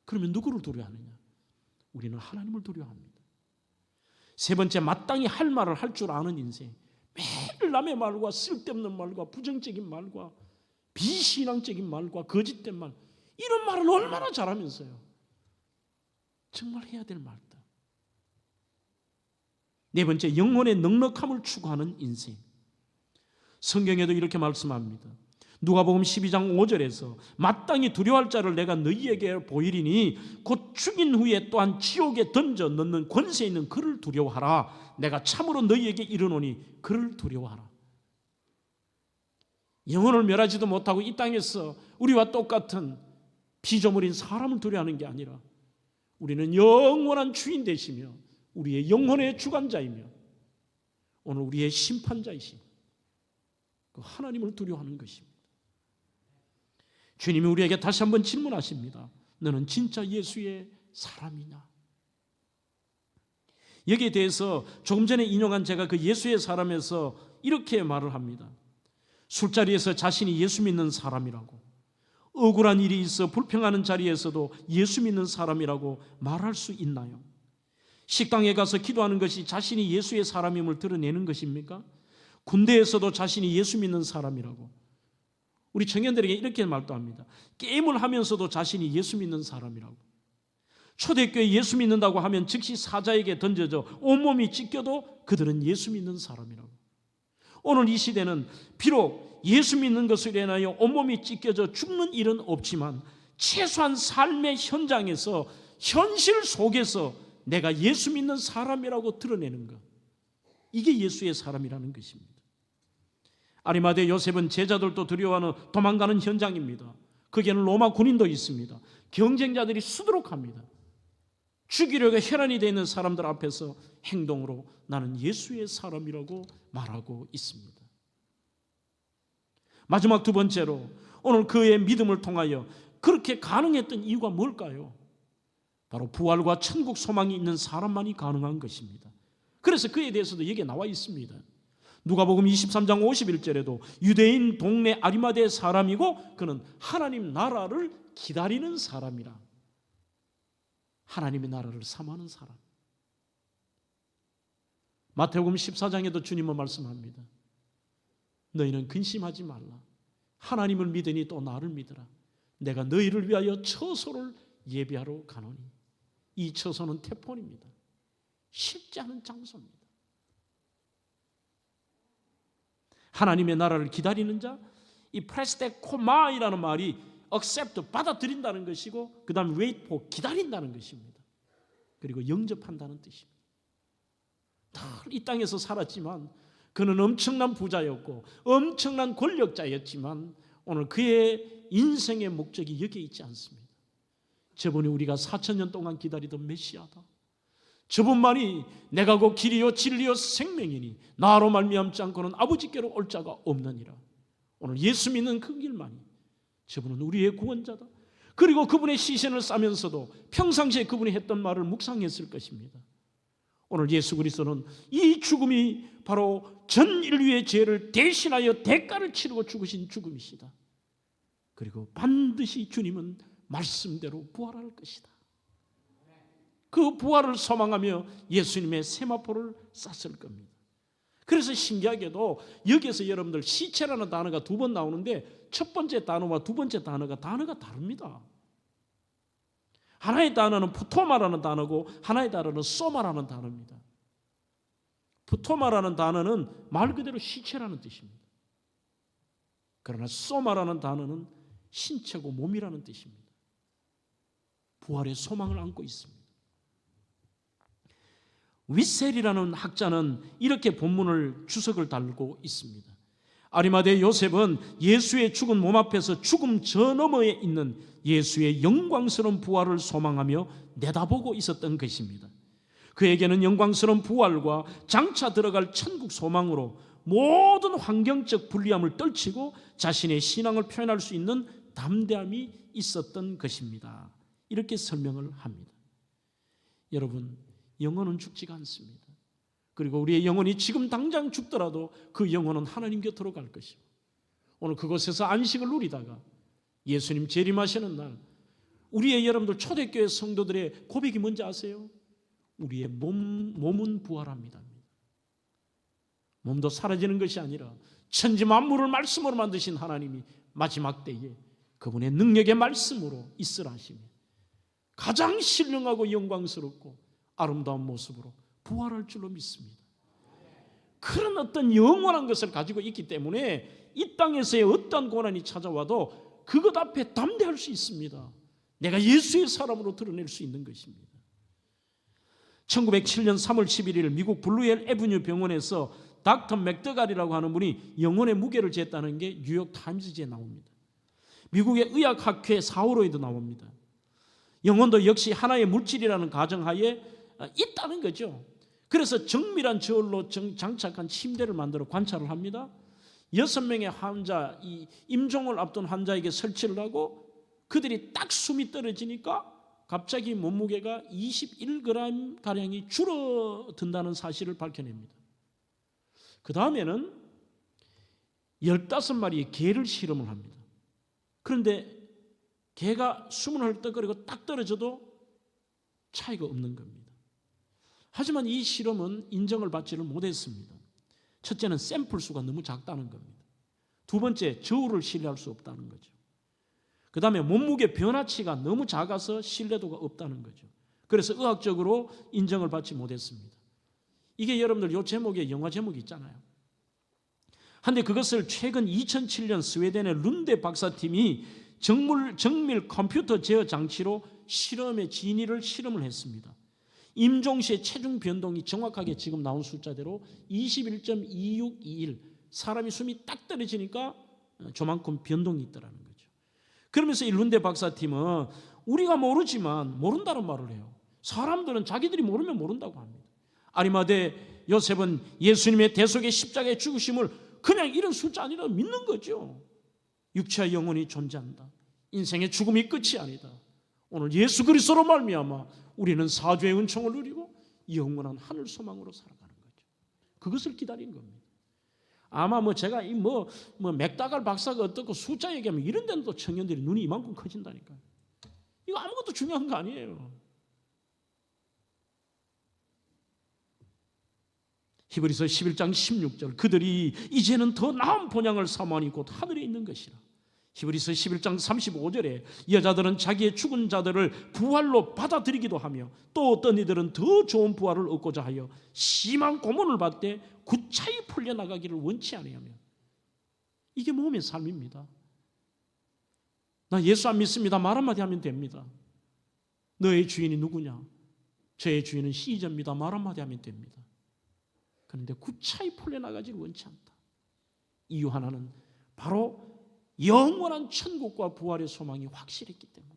그러면 누구를 두려워하느냐? 우리는 하나님을 두려워합니다. 세 번째, 마땅히 할 말을 할 줄 아는 인생. 매일 남의 말과 쓸데없는 말과 부정적인 말과 비신앙적인 말과 거짓된 말, 이런 말을 얼마나 잘하면서요. 정말 해야 될 말들. 네 번째, 영혼의 넉넉함을 추구하는 인생. 성경에도 이렇게 말씀합니다. 누가복음 12장 5절에서 마땅히 두려워할 자를 내가 너희에게 보이리니 곧 죽인 후에 또한 지옥에 던져 넣는 권세 있는 그를 두려워하라. 내가 참으로 너희에게 이르노니 그를 두려워하라. 영혼을 멸하지도 못하고 이 땅에서 우리와 똑같은 피조물인 사람을 두려워하는 게 아니라 우리는 영원한 주인 되시며 우리의 영혼의 주관자이며 오늘 우리의 심판자이신 그 하나님을 두려워하는 것입니다. 주님이 우리에게 다시 한번 질문하십니다. 너는 진짜 예수의 사람이냐? 여기에 대해서 조금 전에 인용한 제가 그 예수의 사람에서 이렇게 말을 합니다. 술자리에서 자신이 예수 믿는 사람이라고, 억울한 일이 있어 불평하는 자리에서도 예수 믿는 사람이라고 말할 수 있나요? 식당에 가서 기도하는 것이 자신이 예수의 사람임을 드러내는 것입니까? 군대에서도 자신이 예수 믿는 사람이라고, 우리 청년들에게 이렇게 말도 합니다. 게임을 하면서도 자신이 예수 믿는 사람이라고, 초대교회 예수 믿는다고 하면 즉시 사자에게 던져져 온몸이 찢겨도 그들은 예수 믿는 사람이라고. 오늘 이 시대는 비록 예수 믿는 것을 인하여 온몸이 찢겨져 죽는 일은 없지만 최소한 삶의 현장에서 현실 속에서 내가 예수 믿는 사람이라고 드러내는 것, 이게 예수의 사람이라는 것입니다. 아리마대 요셉은 제자들도 두려워하는 도망가는 현장입니다. 거기에는 로마 군인도 있습니다. 경쟁자들이 수두룩합니다. 죽이려고 혈안이 되어 있는 사람들 앞에서 행동으로 나는 예수의 사람이라고 말하고 있습니다. 마지막 두 번째로 오늘 그의 믿음을 통하여 그렇게 가능했던 이유가 뭘까요? 바로 부활과 천국 소망이 있는 사람만이 가능한 것입니다. 그래서 그에 대해서도 여기에 나와 있습니다. 누가복음 23장 51절에도 유대인 동네 아리마대 사람이고 그는 하나님 나라를 기다리는 사람이라. 하나님의 나라를 사모하는 사람. 마태복음 14장에도 주님은 말씀합니다. 너희는 근심하지 말라. 하나님을 믿으니 또 나를 믿으라. 내가 너희를 위하여 처소를 예비하러 가노니. 이 처소는 태폰입니다. 쉽지 않은 장소입니다. 하나님의 나라를 기다리는 자, 이 프레스테코마이라는 말이 accept, 받아들인다는 것이고 그 다음에 wait for, 기다린다는 것입니다. 그리고 영접한다는 뜻입니다. 늘 이 땅에서 살았지만 그는 엄청난 부자였고 엄청난 권력자였지만 오늘 그의 인생의 목적이 여기에 있지 않습니다. 저분이 우리가 4,000년 동안 기다리던 메시아다. 저분만이 내가 곧 길이요 진리요 생명이니 나로 말미암지 않고는 아버지께로 올 자가 없느니라. 오늘 예수 믿는 그 길만이 저분은 우리의 구원자다. 그리고 그분의 시선을 싸면서도 평상시에 그분이 했던 말을 묵상했을 것입니다. 오늘 예수 그리스도는 이 죽음이 바로 전 인류의 죄를 대신하여 대가를 치르고 죽으신 죽음이시다. 그리고 반드시 주님은 말씀대로 부활할 것이다. 그 부활을 소망하며 예수님의 세마포를 쌌을 겁니다. 그래서 신기하게도 여기에서 여러분들 시체라는 단어가 2번 나오는데 첫 번째 단어와 두 번째 단어가 다릅니다. 하나의 단어는 푸토마라는 단어고 하나의 단어는 소마라는 단어입니다. 푸토마라는 단어는 말 그대로 시체라는 뜻입니다. 그러나 소마라는 단어는 신체고 몸이라는 뜻입니다. 부활의 소망을 안고 있습니다. 윗셀이라는 학자는 이렇게 본문을 주석을 달고 있습니다. 아리마대 요셉은 예수의 죽은 몸 앞에서 죽음 저 너머에 있는 예수의 영광스러운 부활을 소망하며 내다보고 있었던 것입니다. 그에게는 영광스러운 부활과 장차 들어갈 천국 소망으로 모든 환경적 불리함을 떨치고 자신의 신앙을 표현할 수 있는 담대함이 있었던 것입니다. 이렇게 설명을 합니다. 여러분, 영혼은 죽지가 않습니다. 그리고 우리의 영혼이 지금 당장 죽더라도 그 영혼은 하나님 곁으로 갈 것이고, 오늘 그곳에서 안식을 누리다가 예수님 재림하시는 날 우리의 여러분들 초대교회 성도들의 고백이 뭔지 아세요? 우리의 몸은 부활합니다. 몸도 사라지는 것이 아니라 천지 만물을 말씀으로 만드신 하나님이 마지막 때에 그분의 능력의 말씀으로 있으라 하시며 가장 신령하고 영광스럽고 아름다운 모습으로 부활할 줄로 믿습니다. 그런 어떤 영원한 것을 가지고 있기 때문에 이 땅에서의 어떤 고난이 찾아와도 그것 앞에 담대할 수 있습니다. 내가 예수의 사람으로 드러낼 수 있는 것입니다. 1907년 3월 11일 미국 블루웰 에브뉴 병원에서 닥터 맥더갈이라고 하는 분이 영혼의 무게를 쟀다는 게 뉴욕 타임즈지에 나옵니다. 미국의 의학학회 4호로에도 나옵니다. 영혼도 역시 하나의 물질이라는 가정하에 있다는 거죠. 그래서 정밀한 저울로 장착한 침대를 만들어 관찰을 합니다. 6명의 환자, 이 임종을 앞둔 환자에게 설치를 하고 그들이 딱 숨이 떨어지니까 갑자기 몸무게가 21g가량이 줄어든다는 사실을 밝혀냅니다. 그 다음에는 15마리의 개를 실험을 합니다. 그런데 개가 숨을 헐떡거리고 딱 떨어져도 차이가 없는 겁니다. 하지만 이 실험은 인정을 받지를 못했습니다. 첫째는 샘플 수가 너무 작다는 겁니다. 두 번째, 저울을 신뢰할 수 없다는 거죠. 그 다음에 몸무게 변화치가 너무 작아서 신뢰도가 없다는 거죠. 그래서 의학적으로 인정을 받지 못했습니다. 이게 여러분들 이 제목에 영화 제목이 있잖아요. 그런데 그것을 최근 2007년 스웨덴의 룬데 박사팀이 정밀 컴퓨터 제어 장치로 실험의 진위를 실험을 했습니다. 임종 시의 체중 변동이 정확하게 지금 나온 숫자대로 21.2621, 사람이 숨이 딱 떨어지니까 저만큼 변동이 있더라는 거죠. 그러면서 이 룬데 박사팀은 우리가 모르지만 모른다는 말을 해요. 사람들은 자기들이 모르면 모른다고 합니다. 아리마대 요셉은 예수님의 대속의 십자가의 죽으심을 그냥 이런 숫자 아니라 믿는 거죠. 육체와 영혼이 존재한다. 인생의 죽음이 끝이 아니다. 오늘 예수 그리스도로 말미암아 우리는 사죄의 은총을 누리고 영원한 하늘 소망으로 살아가는 거죠. 그것을 기다린 겁니다. 아마 제가 맥다갈 박사가 어떻고 숫자 얘기하면 이런 데는 또 청년들이 눈이 이만큼 커진다니까요. 이거 아무것도 중요한 거 아니에요. 히브리서 11장 16절, 그들이 이제는 더 나은 본향을 사모하니 곧 하늘에 있는 것이라. 히브리서 11장 35절에 여자들은 자기의 죽은 자들을 부활로 받아들이기도 하며 또 어떤 이들은 더 좋은 부활을 얻고자 하여 심한 고문을 받되 구차히 풀려나가기를 원치 아니하며. 이게 몸의 삶입니다. 나 예수 안 믿습니다. 말 한마디 하면 됩니다. 너의 주인이 누구냐? 저의 주인은 시저입니다. 말 한마디 하면 됩니다. 그런데 구차히 풀려나가지를 원치 않다. 이유 하나는 바로 영원한 천국과 부활의 소망이 확실했기 때문에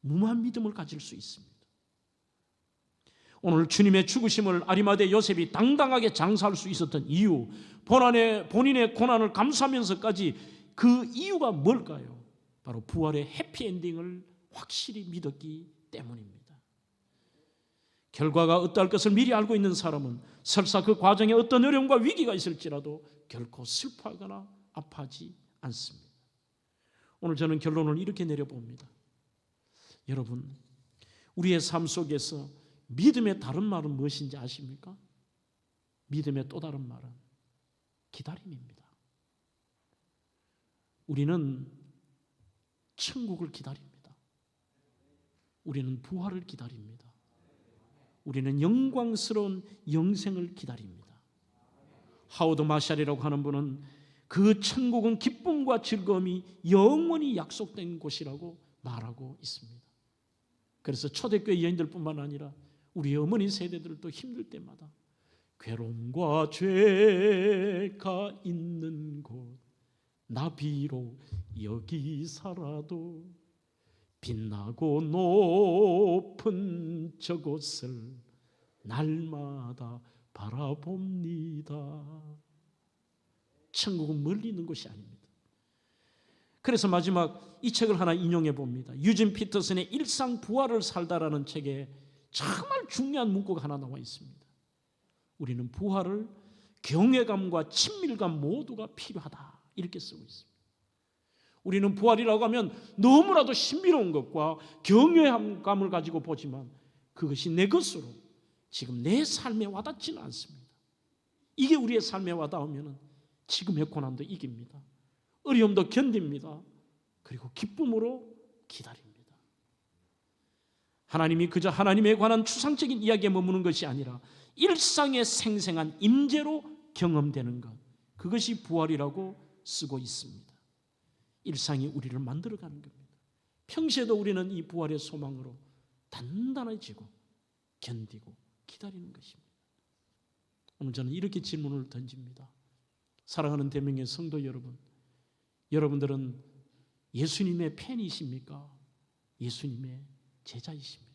무모한 믿음을 가질 수 있습니다. 오늘 주님의 죽으심을 아리마대 요셉이 당당하게 장사할 수 있었던 이유, 본인의 고난을 감수하면서까지 그 이유가 뭘까요? 바로 부활의 해피엔딩을 확실히 믿었기 때문입니다. 결과가 어떠할 것을 미리 알고 있는 사람은 설사 그 과정에 어떤 어려움과 위기가 있을지라도 결코 슬퍼하거나 아파하지 않습니다. 오늘 저는 결론을 이렇게 내려봅니다. 여러분, 우리의 삶 속에서 믿음의 다른 말은 무엇인지 아십니까? 믿음의 또 다른 말은 기다림입니다. 우리는 천국을 기다립니다. 우리는 부활을 기다립니다. 우리는 영광스러운 영생을 기다립니다. 하워드 마샬이라고 하는 분은 그 천국은 기쁨과 즐거움이 영원히 약속된 곳이라고 말하고 있습니다. 그래서 초대교회 여인들뿐만 아니라 우리 어머니 세대들도 힘들 때마다 괴로움과 죄가 있는 곳 나 비록 여기 살아도 빛나고 높은 저곳을 날마다 바라봅니다. 천국은 멀리 있는 곳이 아닙니다. 그래서 마지막 이 책을 하나 인용해 봅니다. 유진 피터슨의 일상 부활을 살다라는 책에 정말 중요한 문구가 하나 나와 있습니다. 우리는 부활을 경외감과 친밀감 모두가 필요하다, 이렇게 쓰고 있습니다. 우리는 부활이라고 하면 너무나도 신비로운 것과 경외감을 가지고 보지만 그것이 내 것으로 지금 내 삶에 와닿지는 않습니다. 이게 우리의 삶에 와닿으면 지금의 고난도 이깁니다. 어려움도 견딥니다. 그리고 기쁨으로 기다립니다. 하나님이 그저 하나님에 관한 추상적인 이야기에 머무는 것이 아니라 일상의 생생한 임재로 경험되는 것, 그것이 부활이라고 쓰고 있습니다. 일상이 우리를 만들어가는 겁니다. 평시에도 우리는 이 부활의 소망으로 단단해지고 견디고 기다리는 것입니다. 오늘 저는 이렇게 질문을 던집니다. 사랑하는 대명의 성도 여러분, 여러분들은 예수님의 팬이십니까? 예수님의 제자이십니까?